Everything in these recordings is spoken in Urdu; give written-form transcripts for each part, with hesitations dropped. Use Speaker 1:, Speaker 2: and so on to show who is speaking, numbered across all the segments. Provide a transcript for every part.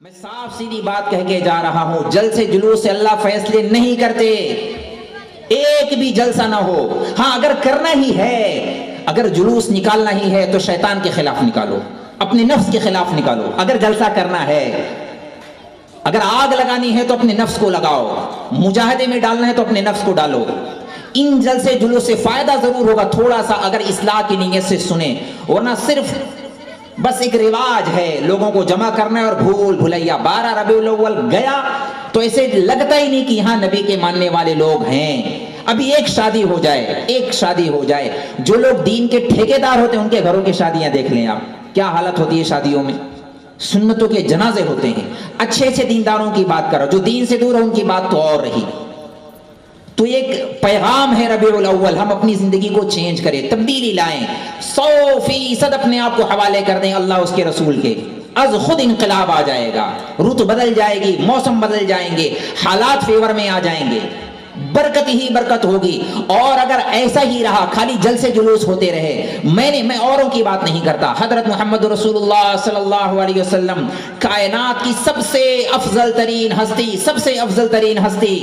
Speaker 1: میں صاف سیدھی بات کہہ کے جا رہا ہوں، جلسے جلوس سے اللہ فیصلے نہیں کرتے، ایک بھی جلسہ نہ ہو۔ ہاں اگر کرنا ہی ہے، اگر جلوس نکالنا ہی ہے تو شیطان کے خلاف نکالو، اپنے نفس کے خلاف نکالو۔ اگر جلسہ کرنا ہے، اگر آگ لگانی ہے تو اپنے نفس کو لگاؤ، مجاہدے میں ڈالنا ہے تو اپنے نفس کو ڈالو۔ ان جلسے جلوس سے فائدہ ضرور ہوگا تھوڑا سا، اگر اصلاح کی نیت سے سنیں، ورنہ صرف بس ایک رواج ہے لوگوں کو جمع کرنا ہے اور بھول بھلیا 12 ربیع الاول گیا تو ایسے لگتا ہی نہیں کہ یہاں نبی کے ماننے والے لوگ ہیں۔ ابھی ایک شادی ہو جائے، جو لوگ دین کے ٹھیکیدار ہوتے ہیں ان کے گھروں کی شادیاں دیکھ لیں آپ، کیا حالت ہوتی ہے شادیوں میں۔ سنتوں کے جنازے ہوتے ہیں، اچھے دینداروں کی بات کرو، جو دین سے دور ہے ان کی بات تو اور رہی۔ تو ایک پیغام ہے ربیع الاول، ہم اپنی زندگی کو چینج کریں، تبدیلی لائیں، 100% اپنے آپ کو حوالے کر دیں اللہ اس کے رسول کے، از خود انقلاب آ جائے گا، رت بدل جائے گی، موسم بدل جائیں گے، حالات فیور میں آ جائیں گے، برکت ہی برکت ہوگی۔ اور اگر ایسا ہی رہا، خالی جلسے جلوس ہوتے رہے، میں اوروں کی بات نہیں کرتا، حضرت محمد رسول اللہ صلی اللہ علیہ وسلم کائنات کی سب سے افضل ترین ہستی،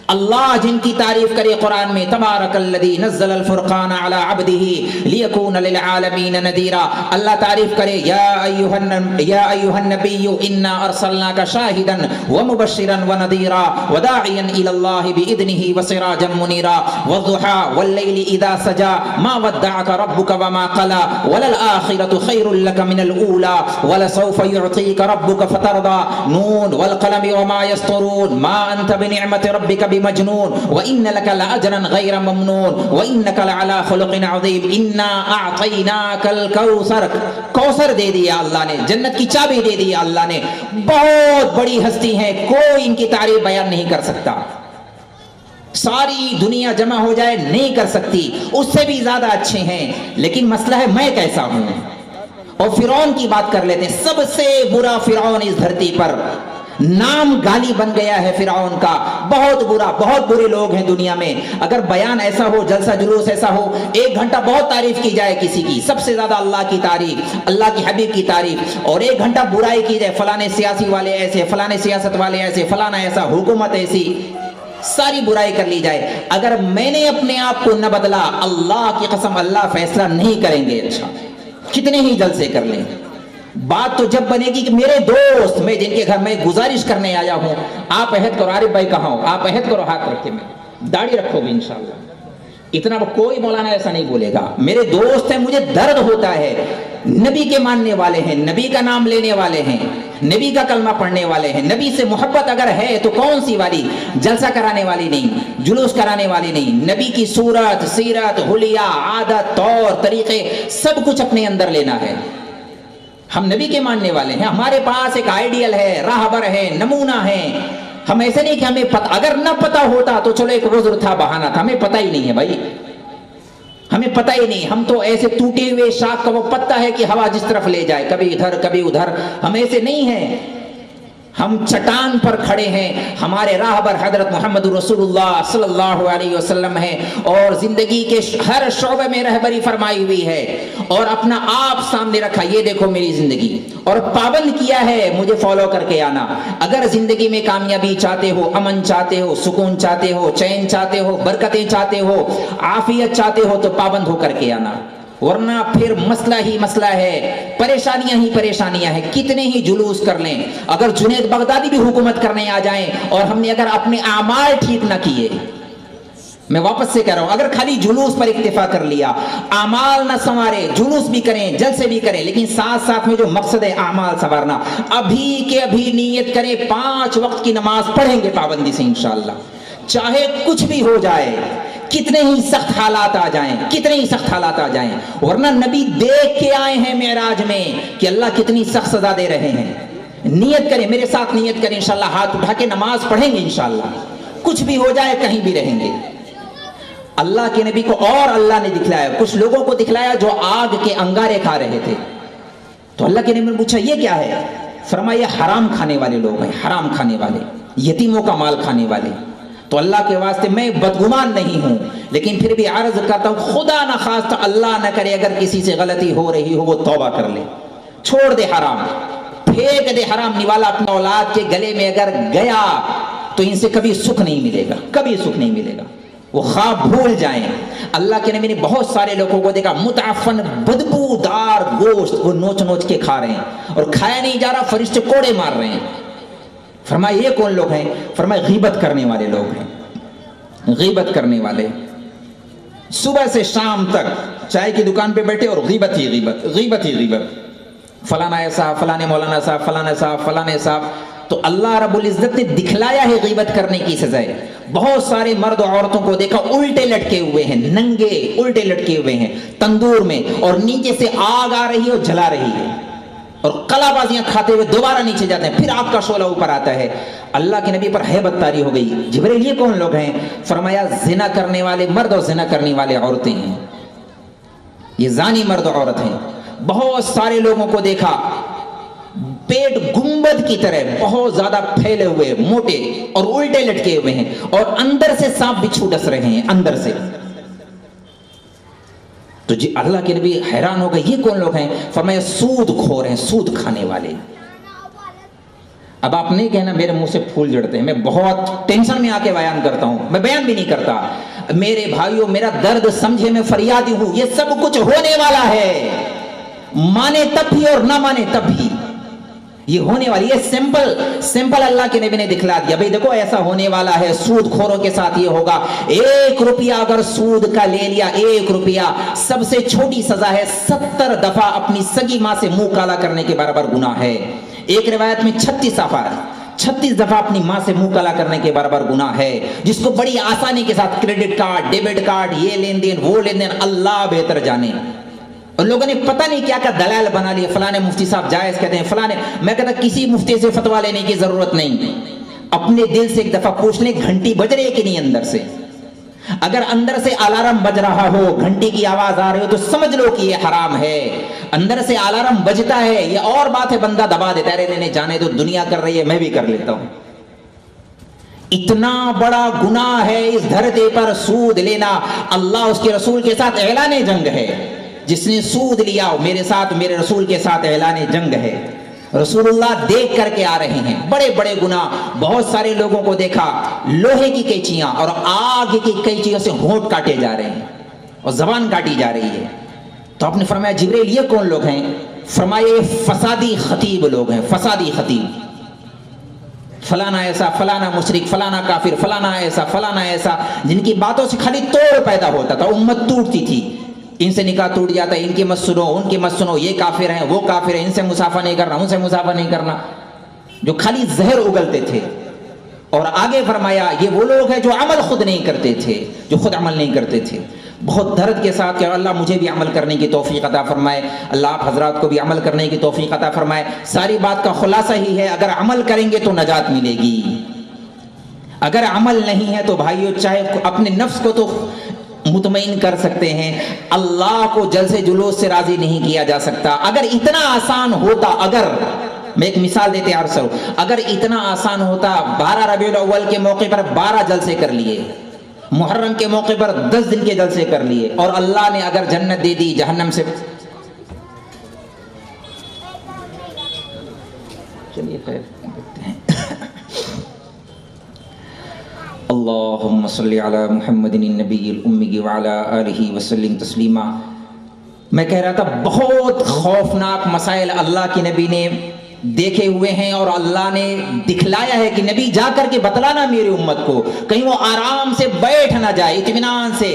Speaker 1: اللہ جن کی تعریف کرے قرآن میں، تبارک الذی نزل الفرقان علی عبدہ لیکون للعالمین نذیرا، اللہ تعریف کرے یا ایھا النبی انا ارسلناک شاہدا ومبشرا ونذیرا وداعیا الی اللہ باذنہ وسراجا منیرا والضحی واللیل اذا سجی ما ودعک ربک وما قلی وللآخرۃ خیر لک من الاولی ولسوف یعطیک ربک فترضی نون والقلم وما یسطرون ما انت بنعمت ربک مجنون وَإِنَّ لَكَ لَأَجْرًا غَيْرَ مَمْنُونَ وَإِنَّكَ لَعَلَى خُلُقٍ عَظِيمٍ إِنَّا أَعْطَيْنَاكَ الْكَوْثَرَ، کوثر دے دیا اللہ نے، جنت کی چابی دے دیا اللہ نے۔ بہت بڑی ہستی ہے، کوئی ان کی تعریف بیان نہیں کر سکتا، ساری دنیا جمع ہو جائے نہیں کر سکتی، اس سے بھی زیادہ اچھے ہیں۔ لیکن مسئلہ ہے میں کیسا ہوں۔ اور فرعون کی بات کر لیتے ہیں، سب سے برا فرعون اس دھرتی پر، نام گالی بن گیا ہے فرعون کا، بہت برا، بہت برے لوگ ہیں دنیا میں۔ اگر بیان ایسا ہو، جلسہ جلوس ایسا ہو، 1 گھنٹہ بہت تعریف کی جائے کسی کی، سب سے زیادہ اللہ کی تعریف، اللہ کی حبیب کی تعریف، اور 1 گھنٹہ برائی کی جائے، فلانے سیاسی والے ایسے، فلانے سیاست والے ایسے، فلانا ایسا، حکومت ایسی، ساری برائی کر لی جائے، اگر میں نے اپنے آپ کو نہ بدلا، اللہ کی قسم اللہ فیصلہ نہیں کریں گے اچھا، کتنے ہی جلسے کر لیں۔ بات تو جب بنے گی کہ میرے دوست، میں جن کے گھر میں گزارش کرنے آیا ہوں، آپ عہد کرو، عارف بھائی کہاں ہو، آپ عہد کرو، ہاتھ رکھ کے، میں داڑھی رکھو گے انشاءاللہ، اتنا کوئی مولانا ایسا نہیں بولے گا، میرے دوست ہیں، مجھے درد ہوتا ہے، نبی کے ماننے والے ہیں، نبی کا نام لینے والے ہیں، نبی کا کلمہ پڑھنے والے ہیں، نبی سے محبت اگر ہے تو کون سی والی، جلسہ کرانے والی نہیں، جلوس کرانے والی نہیں، نبی کی صورت، سیرت، حلیہ، عادت، طور طریقے، سب کچھ اپنے اندر لینا ہے۔ ہم نبی کے ماننے والے ہیں، ہمارے پاس ایک آئیڈیل ہے، راہبر ہے، نمونہ ہے۔ ہم ایسے نہیں کہ ہمیں پتہ، اگر نہ پتہ ہوتا تو چلو ایک عذر تھا، بہانہ تھا، ہمیں پتہ ہی نہیں ہے بھائی، ہمیں پتہ ہی نہیں، ہم تو ایسے ٹوٹے ہوئے شاخ کا وہ پتہ ہے کہ ہوا جس طرف لے جائے، کبھی ادھر کبھی ادھر، ہم ایسے نہیں ہیں، ہم چٹان پر کھڑے ہیں، ہمارے راہبر حضرت محمد رسول اللہ صلی اللہ علیہ وسلم ہیں، اور زندگی کے ہر شعبے میں رہبری فرمائی ہوئی ہے، اور اپنا آپ سامنے رکھا، یہ دیکھو میری زندگی، اور پابند کیا ہے مجھے فالو کر کے آنا۔ اگر زندگی میں کامیابی چاہتے ہو، امن چاہتے ہو، سکون چاہتے ہو، چین چاہتے ہو، برکتیں چاہتے ہو، عافیت چاہتے ہو تو پابند ہو کر کے آنا، ورنہ پھر مسئلہ ہی مسئلہ ہے، پریشانیاں ہی پریشانیاں ہیں، کتنے ہی جلوس کر لیں، اگر جنید بغدادی بھی حکومت کرنے آ جائیں اور ہم نے اگر اپنے اعمال ٹھیک نہ کیے، میں واپس سے کہہ رہا ہوں، اگر خالی جلوس پر اکتفا کر لیا، اعمال نہ سنوارے، جلوس بھی کریں، جلسے بھی کریں، لیکن ساتھ ساتھ میں جو مقصد ہے اعمال سنوارنا، ابھی کے ابھی نیت کریں 5 وقت کی نماز پڑھیں گے پابندی سے انشاءاللہ، چاہے کچھ بھی ہو جائے، کتنے ہی سخت حالات آ جائیں، ورنہ نبی دیکھ کے آئے ہیں معراج میں کہ اللہ کتنی سخت سزا دے رہے ہیں۔ نیت کریں، میرے ساتھ نیت کریں انشاءاللہ، ہاتھ اٹھا کے نماز پڑھیں گے انشاءاللہ، کچھ بھی ہو جائے کہیں بھی رہیں گے۔ اللہ کے نبی کو اور اللہ نے دکھلایا، کچھ لوگوں کو دکھلایا جو آگ کے انگارے کھا رہے تھے، تو اللہ کے نبی نے پوچھا یہ کیا ہے؟ فرمایا حرام کھانے والے لوگ ہیں، حرام کھانے والے، یتیموں کا مال کھانے والے۔ تو اللہ کے واسطے میں بدگمان نہیں ہوں، لیکن پھر بھی عرض کرتا ہوں، خدا نہ خواستہ اللہ نہ کرے اگر کسی سے غلطی ہو رہی ہو وہ توبہ کر لے، چھوڑ دے حرام، پھینک دے حرام نوالا اپنا اولاد کے گلے میں اگر گیا تو ان سے کبھی سکھ نہیں ملے گا، کبھی سکھ نہیں ملے گا، وہ خواب بھول جائیں۔ اللہ کے نبی نے بہت سارے لوگوں کو دیکھا متعفن بدبودار گوشت وہ نوچ نوچ کے کھا رہے ہیں اور کھایا نہیں جا رہا، فرشتے کوڑے مار رہے ہیں۔ فرمایا یہ کون لوگ ہیں؟ فرمایا غیبت کرنے والے لوگ ہیں، غیبت کرنے والے، صبح سے شام تک چائے کی دکان پہ بیٹھے اور غیبت ہی غیبت، غیبت ہی غیبت، فلانا ایسا، فلانے مولانا صاحب، فلانا صاحب، فلانے صاحب۔ تو اللہ رب العزت نے دکھلایا ہے غیبت کرنے کی سزائے۔ بہت سارے مرد و عورتوں کو دیکھا الٹے لٹکے ہوئے ہیں، ننگے الٹے لٹکے ہوئے ہیں تندور میں، اور نیچے سے آگ آ رہی ہے اور جلا رہی ہے، اور قلا بازیاں کھاتے ہوئے دوبارہ نیچے جاتے ہیں، پھر آگ کا شعلہ اوپر آتا ہے۔ اللہ کے نبی پر ہیبت طاری ہو گئی۔ جبریل یہ کون لوگ ہیں؟ فرمایا زنا کرنے والے مرد اور زنا کرنے والے عورتیں ہیں، یہ زانی مرد و عورت ہیں۔ بہت سارے لوگوں کو دیکھا پیٹ گنبد کی طرح بہت زیادہ پھیلے ہوئے، موٹے اور الٹے لٹکے ہوئے ہیں، اور اندر سے سانپ بچھو ڈس رہے ہیں، اندر سے۔ تو جی اللہ کے نبی حیران ہو گئے، یہ کون لوگ ہیں؟ فرمایا سود کھور ہیں، سود کھانے والے۔ اب آپ نہیں کہنا میرے منہ سے پھول جڑتے ہیں، میں بہت ٹینشن میں آ کے بیان کرتا ہوں، میں بیان بھی نہیں کرتا۔ میرے بھائیوں میرا درد سمجھے، میں فریادی ہوں، یہ سب کچھ ہونے والا ہے، مانے تب بھی اور نہ مانے تب بھی یہ ہونے والی ہے۔ سمپل اللہ کے نبی نے دکھلا دیا، بھئی دیکھو ایسا ہونے والا ہے، سود کھوروں کے ساتھ یہ ہوگا۔ 1 روپیہ اگر سود کا لے لیا، 1 روپیہ، سب سے چھوٹی سزا ہے 70 دفعہ اپنی سگی ماں سے منہ کالا کرنے کے برابر گناہ ہے۔ ایک روایت میں 36 دفعہ اپنی ماں سے منہ کالا کرنے کے برابر گناہ ہے، جس کو بڑی آسانی کے ساتھ کریڈٹ کارڈ، ڈیبٹ کارڈ، یہ لین دین وہ لین دین، اللہ بہتر جانے۔ اور لوگوں نے پتہ نہیں کیا کیا دلائل بنا لیے، فلانے مفتی صاحب جائز کہتے ہیں، فلانے۔ میں کہتا کسی مفتی سے فتویٰ لینے کی ضرورت نہیں، اپنے دل سے ایک دفعہ پوچھ لیں گھنٹی بج رہی ہے کہ نہیں اندر سے۔ اگر اندر سے الارم بج رہا ہو، گھنٹی کی آواز آ رہی ہو، تو سمجھ لو کہ یہ حرام ہے۔ اندر سے الارم بجتا ہے یہ اور بات ہے، بندہ دبا دیتا ہے، ارے جانے تو دنیا کر رہی ہے میں بھی کر لیتا ہوں۔ اتنا بڑا گناہ ہے اس دھرتی پر سود لینا، اللہ اس کے رسول کے ساتھ اعلان جنگ ہے۔ جس نے سود لیا میرے ساتھ، میرے رسول کے ساتھ اعلان جنگ ہے۔ رسول اللہ دیکھ کر کے آ رہے ہیں بڑے بڑے گناہ۔ بہت سارے لوگوں کو دیکھا لوہے کی قینچیاں اور آگ کی قینچیوں سے ہونٹ کاٹے جا رہے ہیں اور زبان کاٹی جا رہی ہے۔ تو آپ نے فرمایا جبریل یہ کون لوگ ہیں؟ فرمایا یہ فسادی خطیب لوگ ہیں، فسادی خطیب، فلانا ایسا، فلانا مشرک، فلانا کافر، فلانا ایسا، فلانا ایسا، جن کی باتوں سے خالی توڑ پیدا ہوتا تھا، امت ٹوٹتی تھی۔ ان سے نکاح ٹوٹ جاتا ہے، ان کی مت سنو، ان کی مت سنو، یہ کافر ہیں، وہ کافر ہیں، ان سے مسافہ نہیں کرنا، ان سے مسافہ نہیں کرنا، جو خالی زہر اگلتے تھے۔ اور آگے فرمایا یہ وہ لوگ ہیں جو عمل خود نہیں کرتے تھے، جو خود عمل نہیں کرتے تھے۔ بہت درد کے ساتھ کہ اللہ مجھے بھی عمل کرنے کی توفیق عطا فرمائے، اللہ آپ حضرات کو بھی عمل کرنے کی توفیق عطا فرمائے۔ ساری بات کا خلاصہ ہی ہے اگر عمل کریں گے تو نجات ملے گی، اگر عمل نہیں ہے تو بھائیو چاہے اپنے نفس کو تو مطمئن کر سکتے ہیں، اللہ کو جلسے جلوس سے راضی نہیں کیا جا سکتا۔ اگر اتنا آسان ہوتا، اگر میں ایک مثال دیتے عرض کروں، اگر اتنا آسان ہوتا 12 ربیع الاول کے موقع پر 12 جلسے کر لیے، محرم کے موقع پر 10 دن کے جلسے کر لیے، اور اللہ نے اگر جنت دے دی، جہنم سے چلیے خیر دیکھتے ہیں۔ اللہم صلی علی محمد النبی الأمی وعلی آلہ وسلم تسلیما۔ میں کہہ رہا تھا بہت خوفناک مسائل اللہ کے نبی نے دیکھے ہوئے ہیں، اور اللہ نے دکھلایا ہے کہ نبی جا کر کے بتلانا میری امت کو، کہیں وہ آرام سے بیٹھ نہ جائے، اطمینان سے۔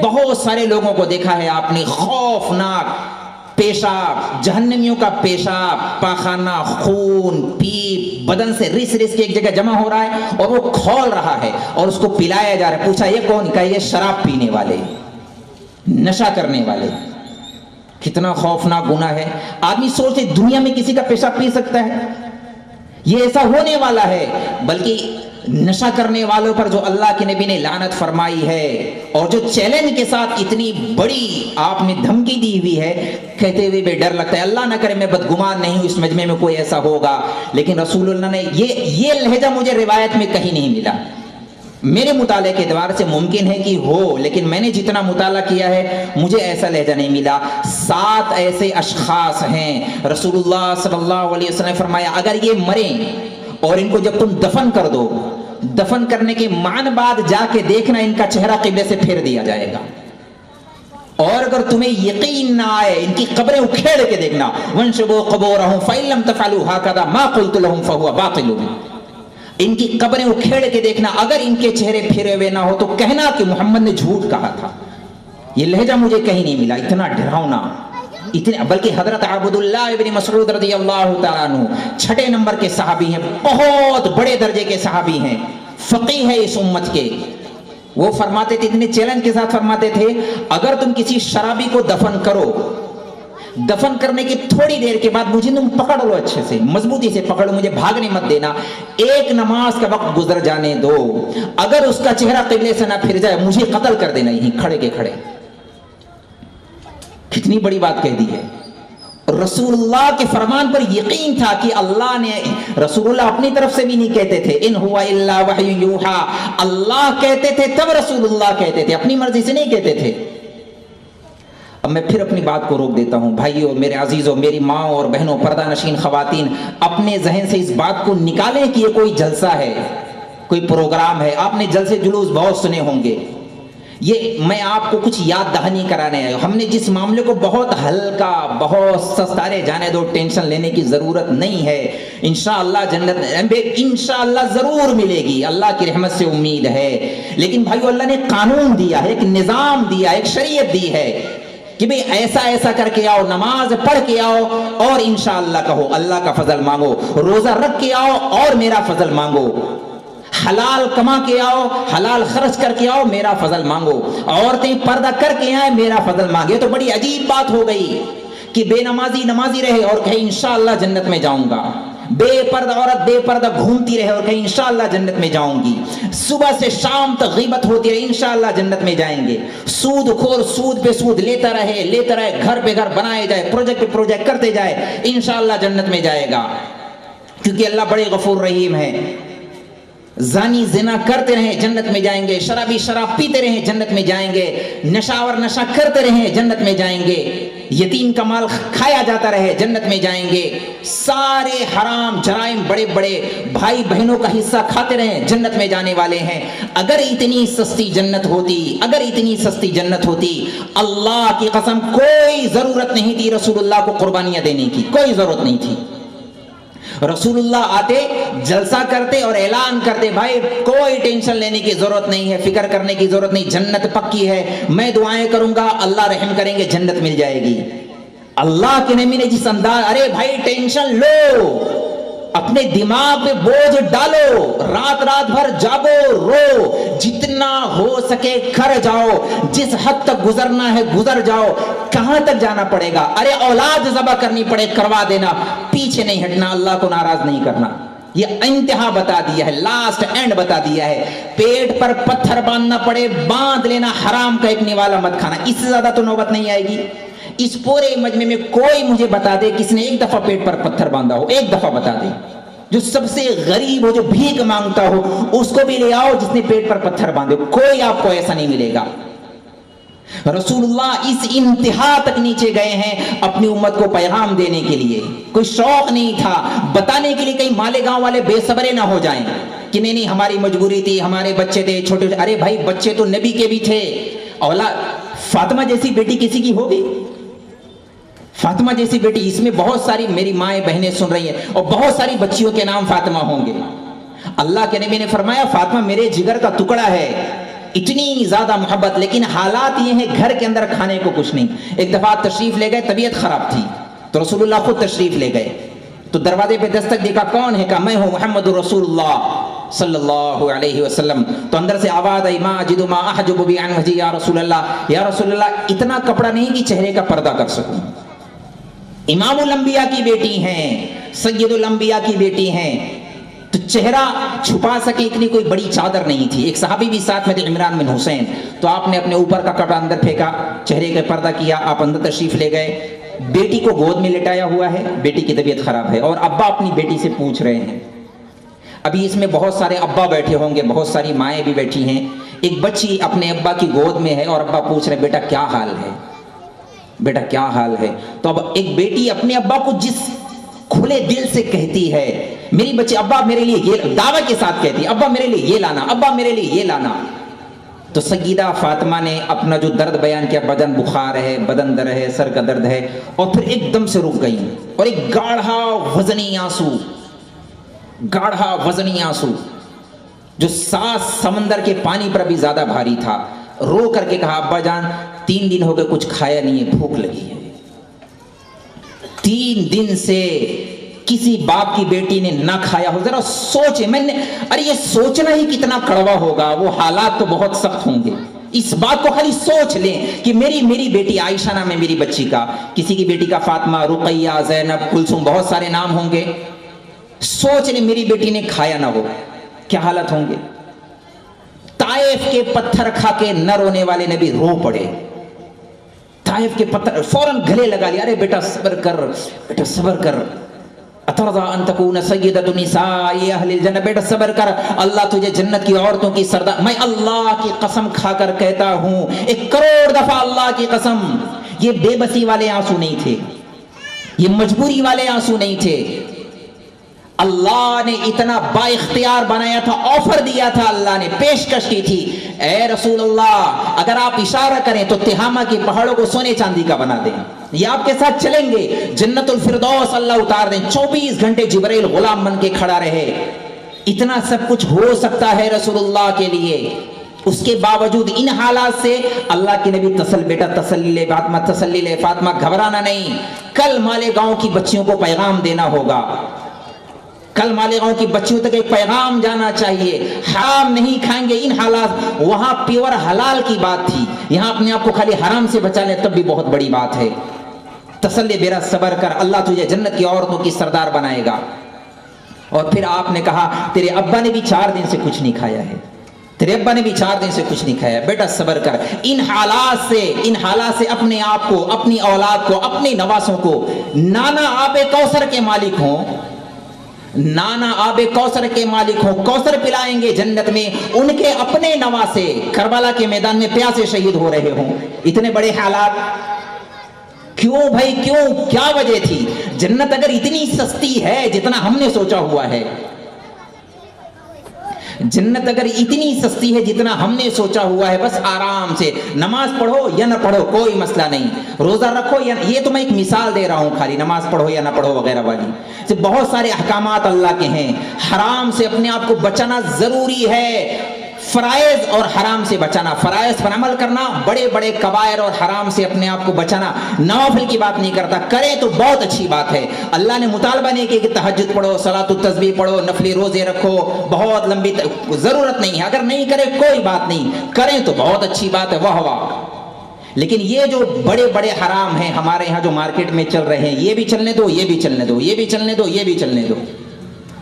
Speaker 1: بہت سارے لوگوں کو دیکھا ہے آپ نے، خوفناک پیشاب، جہنمیوں کا پیشاب، پاخانہ، خون، پیپ بدن سے رس رس کے ایک جگہ جمع ہو رہا ہے اور وہ کھول رہا ہے اور اس کو پلایا جا رہا ہے۔ پوچھا یہ کون؟ کہا یہ شراب پینے والے، نشہ کرنے والے۔ کتنا خوفناک گناہ ہے۔ آدمی سوچے دنیا میں کسی کا پیشاب پی سکتا ہے؟ یہ ایسا ہونے والا ہے۔ بلکہ نشہ کرنے والوں پر جو اللہ کے نبی نے لعنت فرمائی ہے، اور جو چیلنج کے ساتھ اتنی بڑی آپ نے دھمکی دی ہوئی ہے، کہتے ہوئے بھی ڈر لگتا ہے، اللہ نہ کرے میں بدگمان نہیں ہوں اس مجمع میں کوئی ایسا ہوگا، لیکن رسول اللہ نے یہ لہجہ مجھے روایت میں کہیں نہیں ملا، میرے مطالعے کے اعتبار سے ممکن ہے کہ ہو، لیکن میں نے جتنا مطالعہ کیا ہے مجھے ایسا لہجہ نہیں ملا۔ 7 ایسے اشخاص ہیں رسول اللہ صلی اللہ علیہ وسلم نے فرمایا اگر یہ مریں اور ان کو جب تم دفن کر دو، دفن کرنے کے معنی بعد جا کے دیکھنا ان کا چہرہ قبلے سے پھیر دیا جائے گا، اور اگر تمہیں یقین نہ آئے ان کی قبریں اکھیڑ کے دیکھنا، وَانشُبُوا قُبُورَهُمْ فَإِن لَّمْ تَفْعَلُوا هَكَذَا مَا قُلْتُ لَهُمْ فَهُوَ بَاطِلٌ، ان کی قبریں اکھیڑ کے دیکھنا، اگر ان کے چہرے پھرے ہوئے نہ ہو تو کہنا کہ محمد نے جھوٹ کہا تھا۔ یہ لہجہ مجھے کہیں نہیں ملا، اتنا ڈراؤنا، بلکہ حضرت عبداللہ ابن مسعود رضی اللہ تعالیٰ عنہ 6 نمبر کے صحابی ہیں، بہت بڑے درجے کے صحابی ہیں، فقیہ ہے اس امت کے۔ وہ فرماتے تھے، اتنے چیلنج کے ساتھ فرماتے تھے اگر تم کسی شرابی کو دفن کرو، دفن کرنے کی تھوڑی دیر کے بعد مجھے تم پکڑ لو، اچھے سے مضبوطی سے پکڑ لو، مجھے بھاگنے مت دینا، ایک نماز کا وقت گزر جانے دو، اگر اس کا چہرہ قبلے سے نہ پھر جائے مجھے قتل کر دینا یہیں کھڑے کے کھڑے۔ کتنی بڑی بات کہہ دی ہے۔ رسول اللہ کے فرمان پر یقین تھا کہ اللہ نے، رسول اللہ اپنی طرف سے بھی نہیں کہتے تھے ان ہوا الا وحی یوحا، اللہ کہتے تھے تب رسول اللہ کہتے تھے، اپنی مرضی سے نہیں کہتے تھے۔ اب میں پھر اپنی بات کو روک دیتا ہوں، بھائیو میرے عزیزوں، میری ماں اور بہنوں، پردہ نشین خواتین، اپنے ذہن سے اس بات کو نکالیں کہ یہ کوئی جلسہ ہے، کوئی پروگرام ہے۔ آپ نے جلسے جلوس بہت سنے ہوں گے، یہ میں آپ کو کچھ یاد دہانی کرانے آیا ہوں۔ ہم نے جس معاملے کو بہت ہلکا، بہت سستا، رے جانے دو، ٹینشن لینے کی ضرورت نہیں ہے، انشاءاللہ جنت انشاءاللہ ضرور ملے گی، اللہ کی رحمت سے امید ہے۔ لیکن بھائیو اللہ نے قانون دیا ہے، ایک نظام دیا ہے، ایک شریعت دی ہے کہ بھئی ایسا ایسا کر کے آؤ، نماز پڑھ کے آؤ اور انشاءاللہ کہو، اللہ کا فضل مانگو، روزہ رکھ کے آؤ اور میرا فضل مانگو، حلال کما کے آؤ، حلال خرچ کر کے آؤ، میرا فضل مانگو، عورتیں پردہ کر کے آئیں، میرا فضل مانگے۔ تو بڑی عجیب بات ہو گئی کہ بے نمازی نمازی رہے اور کہے انشاءاللہ جنت میں جاؤں گا، بے پردہ عورت بے پردہ گھومتی رہے اور کہے انشاءاللہ جنت میں جاؤں گی، صبح سے شام تک غیبت ہوتی رہے انشاءاللہ جنت میں جائیں گے، سود خور سود پہ سود لیتا رہے، گھر پہ گھر بنائے جائے، پروجیکٹ پہ پروجیکٹ کرتے جائے، انشاءاللہ جنت میں جائے گا، کیونکہ اللہ بڑے غفور رحیم ہے۔ زانی زنا کرتے رہیں جنت میں جائیں گے، شرابی شراب پیتے رہیں جنت میں جائیں گے، نشاور نشہ کرتے رہیں جنت میں جائیں گے، یتیم کا مال کھایا جاتا رہے جنت میں جائیں گے، سارے حرام جرائم بڑے بڑے بھائی بہنوں کا حصہ کھاتے رہیں جنت میں جانے والے ہیں۔ اگر اتنی سستی جنت ہوتی، اللہ کی قسم کوئی ضرورت نہیں تھی رسول اللہ کو قربانیاں دینے کی، کوئی ضرورت نہیں تھی۔ رسول اللہ آتے، جلسہ کرتے اور اعلان کرتے، بھائی کوئی ٹینشن لینے کی ضرورت نہیں ہے، فکر کرنے کی ضرورت نہیں، جنت پکی ہے، میں دعائیں کروں گا، اللہ رحم کریں گے، جنت مل جائے گی۔ اللہ کے نبی نے جس انداز، ارے بھائی ٹینشن لو، اپنے دماغ پہ بوجھ ڈالو، رات رات بھر جاگو، رو، جتنا ہو سکے کر جاؤ، جس حد تک گزرنا ہے گزر جاؤ، کہاں تک جانا پڑے گا، ارے اولاد ذبح کرنی پڑے کروا دینا، پیچھے نہیں ہٹنا، اللہ کو ناراض نہیں کرنا۔ یہ انتہا بتا دیا ہے، لاسٹ اینڈ بتا دیا ہے۔ پیٹ پر پتھر باندھنا پڑے باندھ لینا، حرام کا ایک نوالا مت کھانا، اس سے زیادہ تو نوبت نہیں آئے گی۔ اس پورے مجمع میں کوئی مجھے بتا دے کس نے ایک دفعہ پیٹ پر پتھر باندھا ہو، ایک دفعہ بتا دے۔ جو سب سے غریب ہو، جو بھیک مانگتا ہو، اس کو بھی لے آؤ جس نے پیٹ پر پتھر باندھے، کوئی آپ کو ایسا نہیں ملے گا۔ رسول اللہ اس انتہا تک نیچے گئے ہیں اپنی امت کو پیغام دینے کے لیے، کوئی شوق نہیں تھا بتانے کے لیے، کہیں مالیگاؤں والے بے صبرے نہ ہو جائیں کہ نہیں ہماری مجبوری تھی، ہمارے بچے تھے چھوٹے، ارے بھائی بچے تو نبی کے بھی تھے، اولاد فاطمہ جیسی بیٹی کسی کی ہوگی؟ فاطمہ جیسی بیٹی، اس میں بہت ساری میری مائیں بہنیں سن رہی ہیں اور بہت ساری بچیوں کے نام فاطمہ ہوں گے۔ اللہ کے نبی نے فرمایا فاطمہ میرے جگر کا ٹکڑا ہے، اتنی زیادہ محبت، لیکن حالات یہ ہیں گھر کے اندر کھانے کو کچھ نہیں۔ ایک دفعہ تشریف لے گئے، طبیعت خراب تھی تو رسول اللہ خود تشریف لے گئے، تو دروازے پہ دستک دیکھا، کون ہے؟ کہا میں ہوں محمد رسول اللہ صلی اللہ علیہ وسلم۔ تو اندر سے آواز آئی، ما اجد ما احجب بی عن وجهی یا رسول اللہ، یا رسول اللہ اتنا کپڑا نہیں کہ چہرے کا پردہ کر سکوں۔ امام الانبیاء کی بیٹی ہیں، سید الانبیاء کی بیٹی ہیں، تو چہرہ چھپا سکے اتنی کوئی بڑی چادر نہیں تھی۔ ایک صحابی بھی ساتھ میں تھے، عمران بن حسین، تو آپ نے اپنے اوپر کا کپڑا اندر پھینکا، چہرے کا پردہ کیا، آپ اندر تشریف لے گئے، بیٹی کو گود میں لٹایا ہوا ہے، بیٹی کی طبیعت خراب ہے، اور ابا اپنی بیٹی سے پوچھ رہے ہیں، ابھی اس میں بہت سارے ابا بیٹھے ہوں گے، بہت ساری مائیں بھی بیٹھی ہیں. ایک بچی اپنے ابا کی گود میں ہے اور ابا پوچھ رہے بیٹا کیا حال ہے، بیٹا کیا حال ہے. تو اب ایک بیٹی اپنے ابا کو جس کھلے دل سے کہتی ہے میری بچی ابا میرے لیے یہ دعوی کے ساتھ کہتی ہے ابا میرے لیے یہ لانا، ابا میرے لیے یہ لانا. تو سیدہ فاطمہ نے اپنا جو درد بیان کیا، بدن بخار ہے، بدن درد ہے، سر کا درد ہے، اور پھر ایک دم سے رک گئی اور ایک گاڑھا وزنی آنسو جو 7 سمندر کے پانی پر بھی زیادہ بھاری تھا، رو کر کے کہا ابا جان 3 دن ہو گئے کچھ کھایا نہیں ہے، بھوک لگی ہے. 3 دن سے کسی باپ کی بیٹی نے نہ کھایا ہو. ذرا سوچے، ارے یہ سوچنا ہی کتنا کڑوا ہوگا، وہ حالات تو بہت سخت ہوں گے. اس بات کو خالی سوچ لیں کہ میری بیٹی عائشہ نام ہے میری بچی کا، کسی کی بیٹی کا فاطمہ، رقیہ، زینب، کلثوم، بہت سارے نام ہوں گے. سوچ لیں میری بیٹی نے کھایا نہ ہو، کیا حالت ہوں گے. طائف کے پتھر کھا کے نہ رونے والے نبی رو پڑے. طائف کے پتھر فوراً گلے لگا لیا، ارے بیٹا صبر کر، بیٹا صبر کر، اترضا ان تکون سیدۃ النساء اہل الجنہ، بیٹا صبر کر، اللہ تجھے جنت کی عورتوں کی سردار. میں اللہ کی قسم کھا کر کہتا ہوں، 1 کروڑ دفعہ اللہ کی قسم، یہ بے بسی والے آنسو نہیں تھے، یہ مجبوری والے آنسو نہیں تھے. اللہ نے اتنا با اختیار بنایا تھا، آفر دیا تھا، اللہ نے پیشکش کی تھی، اے رسول اللہ اگر آپ اشارہ کریں تو تہامہ کے پہاڑوں کو سونے چاندی کا بنا دیں، یہ آپ کے ساتھ چلیں گے، جنت الفردوس اللہ اتار دیں. 24 گھنٹے جبرائیل غلام بن کے کھڑا رہے. اتنا سب کچھ ہو سکتا ہے رسول اللہ کے لیے. اس کے باوجود ان حالات سے اللہ کے نبی بیٹا تسلی لے فاطمہ، تسلی لے فاطمہ، گھبرانا نہیں. کل مالیگاؤں کی بچیوں کو پیغام دینا ہوگا، کل مالیگاؤں کی بچیوں تک ایک پیغام جانا چاہیے. حرام نہیں کھائیں گے. ان حالات وہاں پیور حلال کی بات تھی، یہاں اپنے آپ کو خالی حرام سے بچا لیں تب بھی بہت بڑی بات ہے. تسلی میرا صبر کر، اللہ تجھے جنت کی عورتوں کی سردار بنائے گا. اور پھر آپ نے کہا تیرے ابا نے بھی 4 دن سے کچھ نہیں کھایا ہے، تیرے ابا نے بھی 4 دن سے کچھ نہیں کھایا، بیٹا صبر کر. ان حالات سے اپنے آپ کو، اپنی اولاد کو، اپنے نواسوں کو نانا آب کوثر کے مالک ہوں، نانا آب کوثر کے مالک ہوں، کوثر پلائیں گے جنت میں. ان کے اپنے نواسے کربلا کے میدان میں پیاسے شہید ہو رہے ہوں. اتنے بڑے حالات کیوں بھائی، کیوں، کیا وجہ تھی؟ جنت اگر اتنی سستی ہے جتنا ہم نے سوچا ہوا ہے، جنت اگر اتنی سستی ہے جتنا ہم نے سوچا ہوا ہے، بس آرام سے نماز پڑھو یا نہ پڑھو کوئی مسئلہ نہیں، روزہ رکھو یا، یہ تو میں ایک مثال دے رہا ہوں خالی، نماز پڑھو یا نہ پڑھو وغیرہ والی. بہت سارے احکامات اللہ کے ہیں. حرام سے اپنے آپ کو بچانا ضروری ہے، فرائض اور حرام سے بچانا، فرائض پر عمل کرنا، بڑے بڑے کبائر اور حرام سے اپنے آپ کو بچانا. نوافل کی بات نہیں کرتا، کرے تو بہت اچھی بات ہے. اللہ نے مطالبہ نہیں کیا کہ تہجد پڑھو، صلاۃ التسبیح پڑھو، نفلی روزے رکھو، بہت لمبی ضرورت نہیں ہے. اگر نہیں کرے کوئی بات نہیں، کریں تو بہت اچھی بات ہے، واہ واہ. لیکن یہ جو بڑے بڑے حرام ہیں ہمارے ہاں جو مارکیٹ میں چل رہے ہیں، یہ بھی چلنے دو، یہ بھی چلنے دو، یہ بھی چلنے دو، یہ بھی چلنے دو،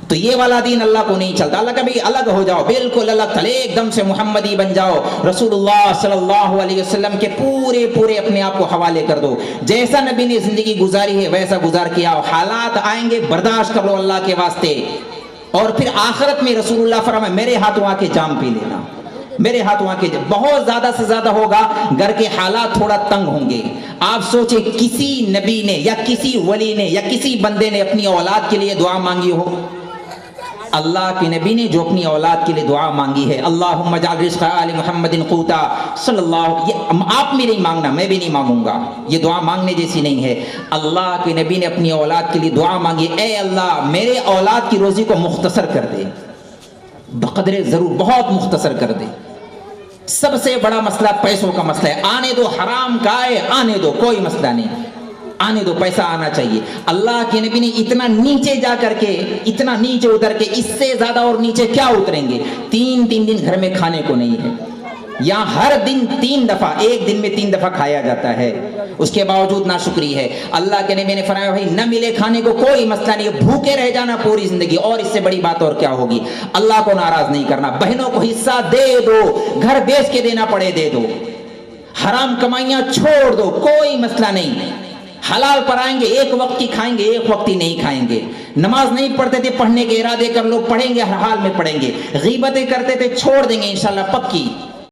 Speaker 1: تو یہ والا دین اللہ کو نہیں چلتا. اللہ کا بھی الگ ہو جاؤ، بالکل الگ تھلے، ایک دم سے محمدی بن جاؤ، رسول اللہ صلی اللہ علیہ وسلم کے پورے اپنے آپ کو حوالے کر دو. جیسا نبی نے زندگی گزاری ہے ویسا گزار کیا. حالات آئیں گے برداشت کر لو اللہ کے واسطے. اور پھر آخرت میں رسول اللہ فرمائے میرے ہاتھوں آ کے جام پی لینا، میرے ہاتھوں آ کے. بہت زیادہ سے زیادہ ہوگا، گھر کے حالات تھوڑا تنگ ہوں گے. آپ سوچیں کسی نبی نے یا کسی ولی نے یا کسی بندے نے اپنی اولاد کے لیے دعا مانگی ہو؟ اللہ کے نبی نے جو اپنی اولاد کے لیے دعا مانگی ہے، اللہم اجعل رزق آل محمد قوتا صلی اللہ، آپ میں نہیں مانگنا، میں بھی نہیں مانگوں گا، یہ دعا مانگنے جیسی نہیں ہے. اللہ کے نبی نے اپنی اولاد کے لیے دعا مانگی، اے اللہ میرے اولاد کی روزی کو مختصر کر دے، بقدر ضرور بہت مختصر کر دے. سب سے بڑا مسئلہ پیسوں کا مسئلہ ہے. آنے دو، حرام کا ہے آنے دو، کوئی مسئلہ نہیں، آنے دو، پیسہ آنا چاہیے. اللہ کے نبی نے اتنا نیچے جا کر کے، اتنا نیچے اتر کے، اس سے زیادہ اور نیچے کیا اتریں گے؟ 3 دن گھر میں کھانے کو نہیں ہے. یہاں ہر دن 3 دفعہ، ایک دن میں 3 دفعہ کھایا جاتا ہے، اس کے باوجود ناشکری ہے. اللہ کے نبی نے فرمایا بھائی نہ ملے کھانے کو کوئی مسئلہ نہیں، بھوکے رہ جانا پوری زندگی، اور اس سے بڑی بات اور کیا ہوگی؟ اللہ کو ناراض نہیں کرنا. بہنوں کو حصہ دے دو، گھر بیچ کے دینا پڑے دے دو، حرام کمائیاں چھوڑ دو، کوئی مسئلہ نہیں. حلال پر آئیں گے، ایک وقت کی کھائیں گے، ایک وقت ہی نہیں کھائیں گے. نماز نہیں پڑھتے تھے، پڑھنے کے ارادے کر لو، پڑھیں گے، ہر حال میں پڑھیں گے. غیبتیں کرتے تھے، چھوڑ دیں گے انشاءاللہ پکی.